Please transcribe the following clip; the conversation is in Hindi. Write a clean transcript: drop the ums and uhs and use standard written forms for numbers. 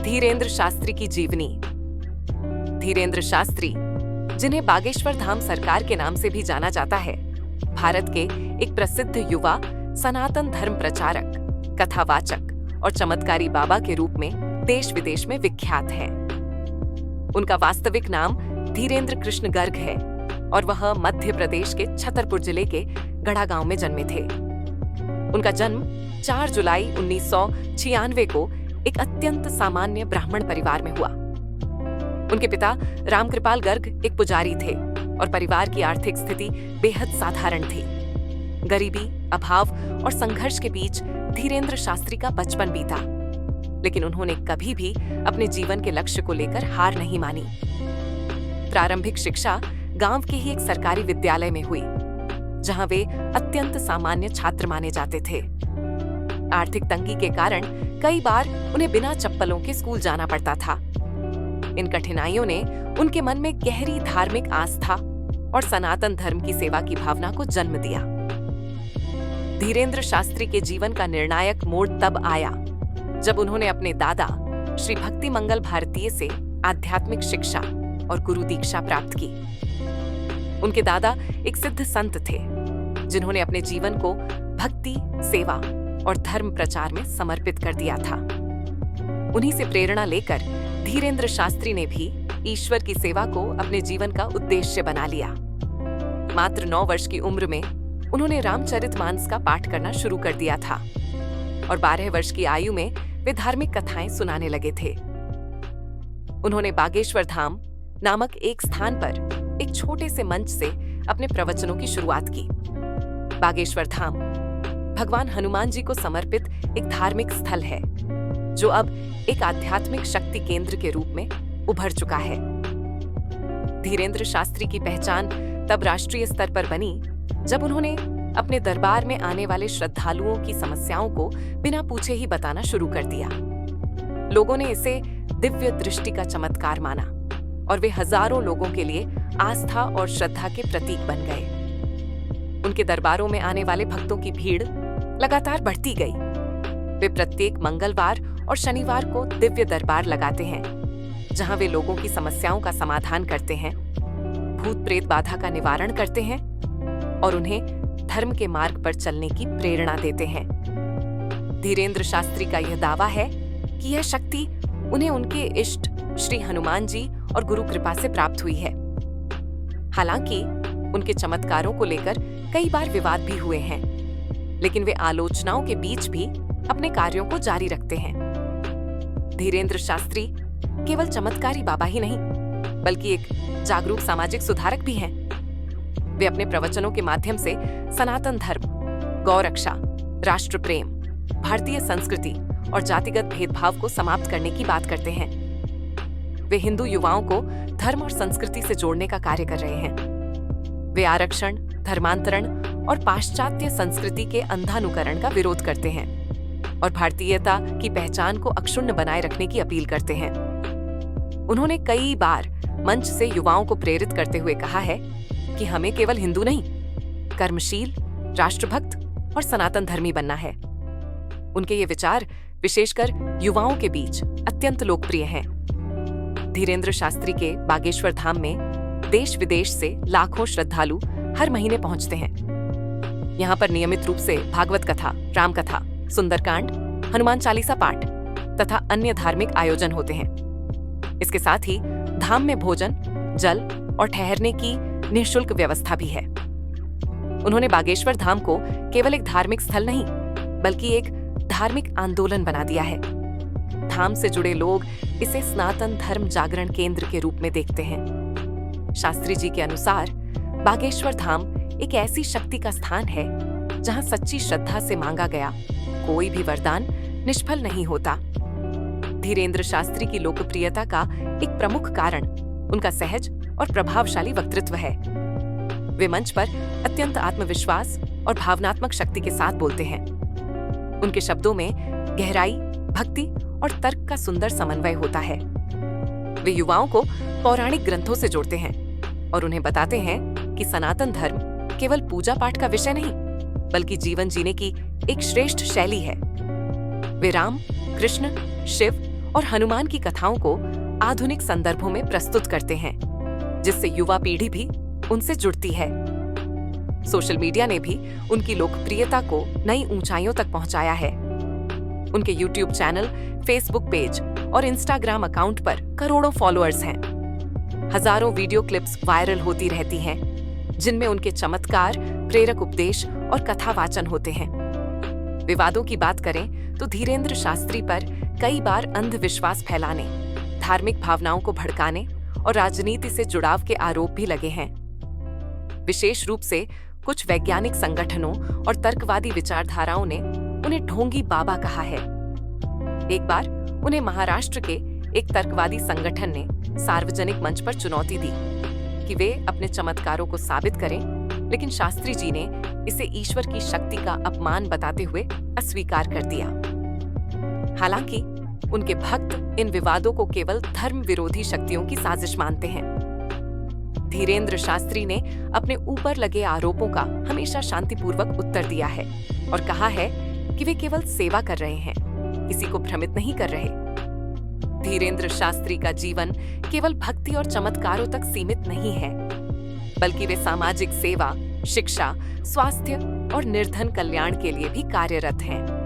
धीरेंद्र शास्त्री की जीवनी। धीरेंद्र शास्त्री, जिन्हें बागेश्वर धाम सरकार के नाम से भी जाना जाता है, भारत के एक प्रसिद्ध युवा सनातन धर्म प्रचारक, कथावाचक और चमत्कारी बाबा के रूप में देश विदेश में विख्यात हैं। उनका वास्तविक नाम धीरेंद्र कृष्ण गर्ग है और वह मध्य प्रदेश के छतरपुर जिले के गढ़ा गांव में जन्मे थे। उनका जन्म 4 जुलाई 1996 को एक अत्यंत सामान्य ब्राह्मण परिवार में हुआ। उनके पिता रामकृपाल गर्ग एक पुजारी थे और परिवार की आर्थिक स्थिति बेहद साधारण थी। गरीबी, अभाव और संघर्ष के बीच धीरेंद्र शास्त्री का बचपन बीता, लेकिन उन्होंने कभी भी अपने जीवन के लक्ष्य को लेकर हार नहीं मानी। प्रारंभिक शिक्षा गांव के ही एक सरकारी विद्यालय में हुई, जहां वे अत्यंत सामान्य छात्र माने जाते थे। आर्थिक तंगी के कारण कई बार उन्हें बिना चप्पलों के स्कूल जाना पड़ता था। इन कठिनाइयों ने उनके मन में गहरी धार्मिक आस्था और सनातन धर्म की सेवा की भावना को जन्म दिया। धीरेंद्र शास्त्री के जीवन का निर्णायक मोड़ तब आया जब उन्होंने अपने दादा श्री भक्ति मंगल भारतीय से आध्यात्मिक शिक्षा और गुरु दीक्षा प्राप्त की। उनके दादा एक सिद्ध संत थे, जिन्होंने अपने जीवन को भक्ति, सेवा और धर्म प्रचार में समर्पित कर दिया था। उन्हीं से प्रेरणा लेकर धीरेंद्र शास्त्री ने भी ईश्वर की सेवा को अपने जीवन का उद्देश्य बना लिया। मात्र 9 वर्ष की उम्र में उन्होंने रामचरितमानस का पाठ करना शुरू कर दिया था और 12 वर्ष की आयु में वे धार्मिक कथाएं सुनाने लगे थे। उन्होंने बागेश्वर धाम नामक एक स्थान पर एक छोटे से मंच से अपने प्रवचनों की शुरुआत की। बागेश्वर धाम भगवान हनुमान जी को समर्पित एक धार्मिक स्थल है, जो अब एक आध्यात्मिक शक्ति केंद्र के रूप में उभर चुका है। धीरेंद्र शास्त्री की पहचान तब राष्ट्रीय स्तर पर बनी जब उन्होंने अपने दरबार में आने वाले श्रद्धालुओं की समस्याओं को बिना पूछे ही बताना शुरू कर दिया। लोगों ने इसे दिव्य दृष्टि का चमत्कार माना और वे हजारों लोगों के लिए आस्था और श्रद्धा के प्रतीक बन गए। उनके दरबारों में आने वाले भक्तों की भीड़ लगातार बढ़ती गई। वे प्रत्येक मंगलवार और शनिवार को दिव्य दरबार लगाते हैं, जहां वे लोगों की समस्याओं का समाधान करते हैं, भूत प्रेत बाधा का निवारण करते हैं और उन्हें धर्म के मार्ग पर चलने की प्रेरणा देते हैं। धीरेंद्र शास्त्री का यह दावा है कि यह शक्ति उन्हें उनके इष्ट श्री हनुमान जी और गुरु कृपा से प्राप्त हुई है। हालांकि उनके चमत्कारों को लेकर कई बार विवाद भी हुए हैं, लेकिन वे आलोचनाओं के बीच भी अपने कार्यों को जारी रखते हैं। धीरेंद्र शास्त्री केवल चमत्कारी बाबा ही नहीं, बल्कि एक जागरूक सामाजिक सुधारक भी हैं। वे अपने प्रवचनों के माध्यम से सनातन धर्म, गौरक्षा, राष्ट्र प्रेम, भारतीय संस्कृति और जातिगत भेदभाव को समाप्त करने की बात करते हैं। वे हिंदू युवाओं को धर्म और संस्कृति से जोड़ने का कार्य कर रहे हैं। वे आरक्षण, धर्मांतरण और पाश्चात्य संस्कृति के अंधानुकरण का विरोध करते हैं और भारतीयता की पहचान को अक्षुण्ण बनाए रखने की अपील करते हैं। उन्होंने कई बार मंच से युवाओं को प्रेरित करते हुए कहा है कि हमें केवल हिंदू नहीं, कर्मशील, राष्ट्रभक्त और सनातन धर्मी बनना है। उनके ये विचार विशेषकर युवाओं के बीच अत्यंत लोकप्रिय हैं। धीरेंद्र शास्त्री के बागेश्वर धाम में देश विदेश से लाखों श्रद्धालु हर महीने पहुंचते हैं। यहाँ पर नियमित रूप से भागवत कथा, राम कथा, सुंदरकांड, हनुमान चालीसा पाठ तथा अन्य धार्मिक आयोजन होते हैं। इसके साथ ही धाम में भोजन, जल और ठहरने की निःशुल्क व्यवस्था भी है। उन्होंने बागेश्वर धाम को केवल एक धार्मिक स्थल नहीं, बल्कि एक धार्मिक आंदोलन बना दिया है। धाम से जुड़े लोग इसे सनातन धर्म जागरण केंद्र के रूप में देखते हैं। शास्त्री जी के अनुसार बागेश्वर धाम एक ऐसी शक्ति का स्थान है जहां सच्ची श्रद्धा से मांगा गया कोई भी वरदान निष्फल नहीं होता। धीरेंद्र शास्त्री की लोकप्रियता का एक प्रमुख कारण उनका सहज और प्रभावशाली वक्तृत्व है। वे मंच पर अत्यंत आत्मविश्वास और भावनात्मक शक्ति के साथ बोलते हैं। उनके शब्दों में गहराई, भक्ति और तर्क का सुंदर समन्वय होता है। वे युवाओं को पौराणिक ग्रंथों से जोड़ते हैं और उन्हें बताते हैं कि सनातन धर्म केवल पूजा पाठ का विषय नहीं, बल्कि जीवन जीने की एक श्रेष्ठ शैली है। वे राम, कृष्ण, शिव और हनुमान की कथाओं को आधुनिक संदर्भों में प्रस्तुत करते हैं, जिससे युवा पीढ़ी भी उनसे जुड़ती है। सोशल मीडिया ने भी उनकी लोकप्रियता को नई ऊंचाइयों तक पहुंचाया है। उनके YouTube चैनल, फेसबुक पेज और इंस्टाग्राम अकाउंट पर करोड़ों फॉलोअर्स हैं। हजारों वीडियो क्लिप्स वायरल होती रहती हैं, जिनमें उनके चमत्कार, प्रेरक उपदेश और कथावाचन होते हैं। विवादों की बात करें तो धीरेंद्र शास्त्री पर कई बार अंधविश्वास फैलाने, धार्मिक भावनाओं को भड़काने और राजनीति से जुड़ाव के आरोप भी लगे हैं। विशेष रूप से कुछ वैज्ञानिक संगठनों और तर्कवादी विचारधाराओं ने उन्हें ढोंगी बाबा कहा है। एक बार उन्हें महाराष्ट्र के एक तर्कवादी संगठन ने सार्वजनिक मंच पर चुनौती दी कि वे अपने चमत्कारों को साबित करें, लेकिन शास्त्री जी ने इसे ईश्वर की शक्ति का अपमान बताते हुए अस्वीकार कर दिया। हालांकि उनके भक्त इन विवादों को केवल धर्म विरोधी शक्तियों की साजिश मानते हैं। धीरेंद्र शास्त्री ने अपने ऊपर लगे आरोपों का हमेशा शांतिपूर्वक उत्तर दिया है और कहा है कि वे केवल सेवा कर रहे हैं, किसी को भ्रमित नहीं कर रहे। धीरेंद्र शास्त्री का जीवन केवल भक्ति और चमत्कारों तक सीमित नहीं है, बल्कि वे सामाजिक सेवा, शिक्षा, स्वास्थ्य और निर्धन कल्याण के लिए भी कार्यरत हैं।